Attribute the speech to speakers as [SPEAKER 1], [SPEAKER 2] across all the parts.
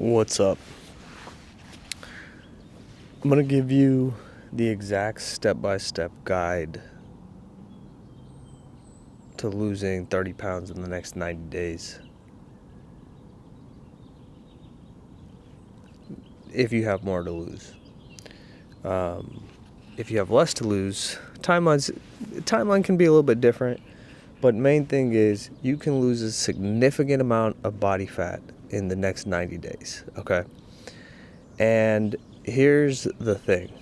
[SPEAKER 1] What's up? I'm going to give you the exact step-by-step guide to losing 30 pounds in the next 90 days. If you have more to lose. If you have less to lose, timeline can be a little bit different, but main thing is you can lose a significant amount of body fat in the next 90 days, okay? And here's the thing.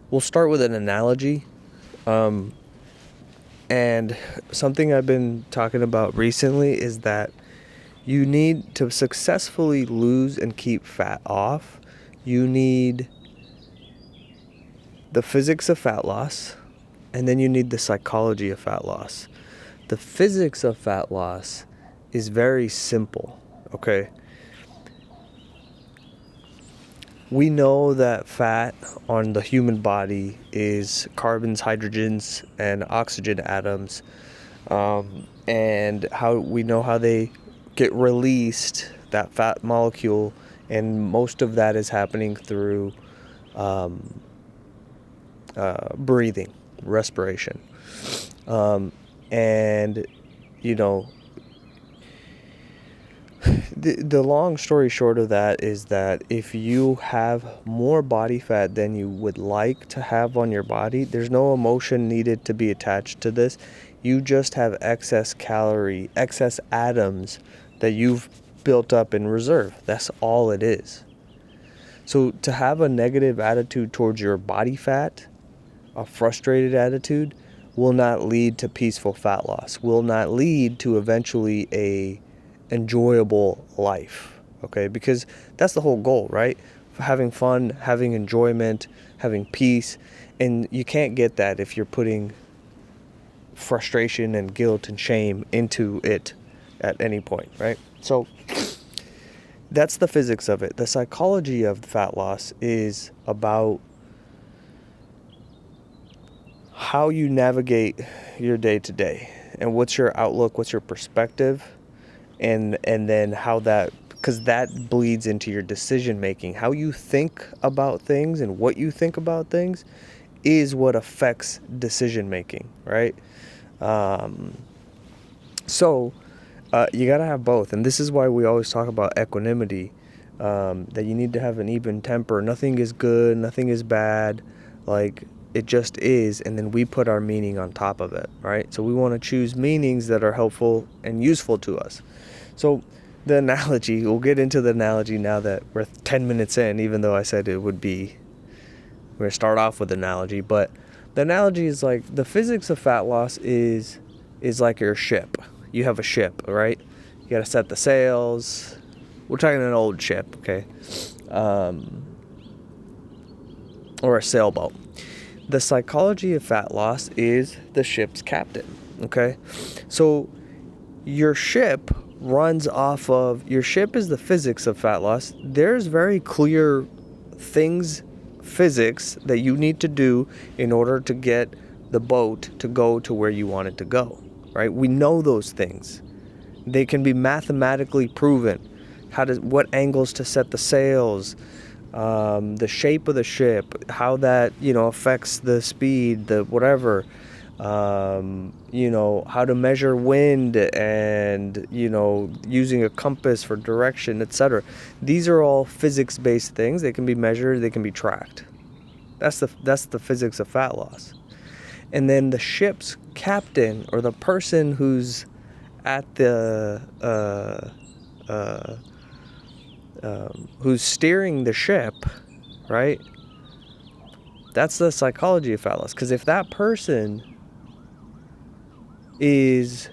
[SPEAKER 1] We'll start with an analogy. And something I've been talking about recently is that you need to successfully lose and keep fat off. You need the physics of fat loss, and then you need the psychology of fat loss. The physics of fat loss is very simple, okay? We know that fat on the human body is carbons, hydrogens, and oxygen atoms, and we know how they get released, that fat molecule, and most of that is happening through breathing, respiration. And, you know, the long story short of that is that if you have more body fat than you would like to have on your body, there's no emotion needed to be attached to this. You just have excess atoms that you've built up in reserve. That's all it is. So to have a negative attitude towards your body fat, a frustrated attitude, will not lead to peaceful fat loss, will not lead to eventually a enjoyable life, okay? Because that's the whole goal, right? Having fun, having enjoyment, having peace, and you can't get that if you're putting frustration and guilt and shame into it at any point, right? So that's the physics of it. The psychology of fat loss is about how you navigate your day to day and what's your outlook, what's your perspective, and then how that, because that bleeds into your decision making. How you think about things and what you think about things is what affects decision making, right? So you got to have both, and this is why we always talk about equanimity, that you need to have an even temper. Nothing is good, nothing is bad, like it just is, and then we put our meaning on top of it, right? So we want to choose meanings that are helpful and useful to us. So the analogy, we'll get into the analogy now that we're 10 minutes in, even though I said we're going to start off with analogy, but the analogy is like the physics of fat loss is like your ship. You have a ship, right? You got to set the sails. We're talking an old ship, okay? Or a sailboat. The psychology of fat loss is the ship's captain, okay? So your ship runs off of, your ship is the physics of fat loss. There's very clear physics that you need to do in order to get the boat to go to where you want it to go, right? We know those things. They can be mathematically proven. What angles to set the sails, the shape of the ship, how that, affects the speed, the whatever, how to measure wind and, using a compass for direction, etc. These are all physics-based things. They can be measured, they can be tracked. That's the physics of fat loss. And then the ship's captain, or the person who's at the who's steering the ship, right? That's the psychology of fat loss. Because if that person is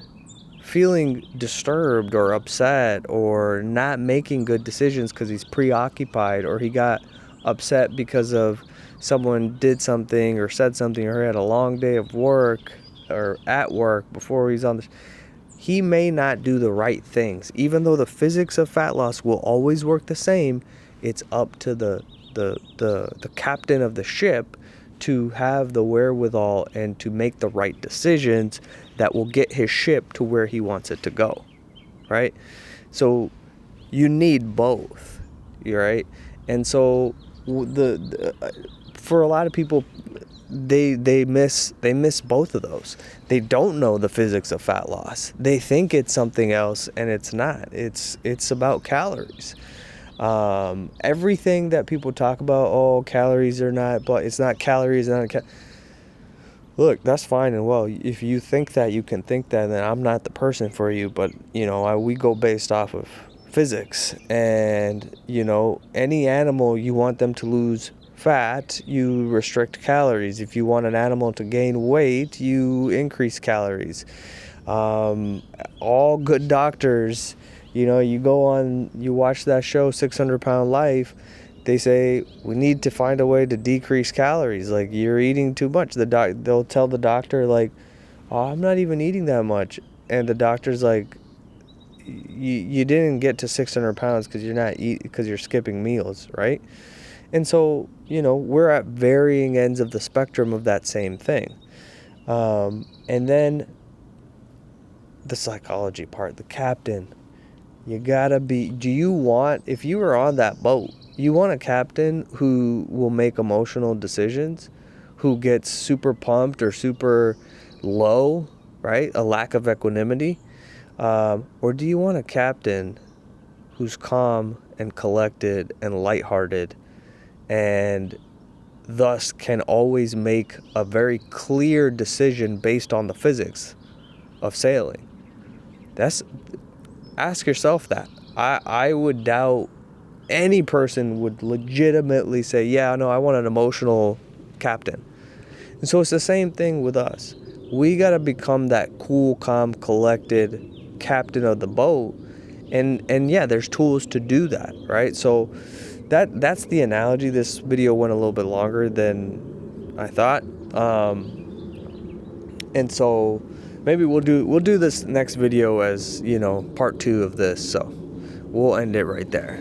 [SPEAKER 1] feeling disturbed or upset or not making good decisions because he's preoccupied, or he got upset because of someone did something or said something, or he had a long day of work or at work before he's on the he may not do the right things. Even though the physics of fat loss will always work the same, it's up to the captain of the ship to have the wherewithal and to make the right decisions that will get his ship to where he wants it to go, right? So you need both, right? And so for a lot of people, they miss both of those. They don't know the physics of fat loss. They think it's something else, and it's not. It's about calories. Everything that people talk about, oh, calories are not, but it's not calories, look, that's fine and well. If you think that, you can think that, then I'm not the person for you. But we go based off of physics, and any animal, you want them to lose fat, you restrict calories. If you want an animal to gain weight, you increase calories. All good doctors, you watch that show 600 Pound Life, they say we need to find a way to decrease calories. Like, you're eating too much. They'll tell the doctor, like, oh, I'm not even eating that much, and the doctor's like, you didn't get to 600 pounds because you're skipping meals, right? And so, we're at varying ends of the spectrum of that same thing. And then the psychology part, the captain. You gotta be, if you were on that boat, you want a captain who will make emotional decisions, who gets super pumped or super low, right? A lack of equanimity. Or do you want a captain who's calm and collected and lighthearted, and thus can always make a very clear decision based on the physics of sailing? Ask yourself that. I would doubt any person would legitimately say, yeah, no, I want an emotional captain. And so it's the same thing with us. We got to become that cool, calm, collected captain of the boat. And yeah, there's tools to do that, right? So that's the analogy. This video went a little bit longer than I thought. And so maybe we'll do this next video as, part 2 of this. So we'll end it right there.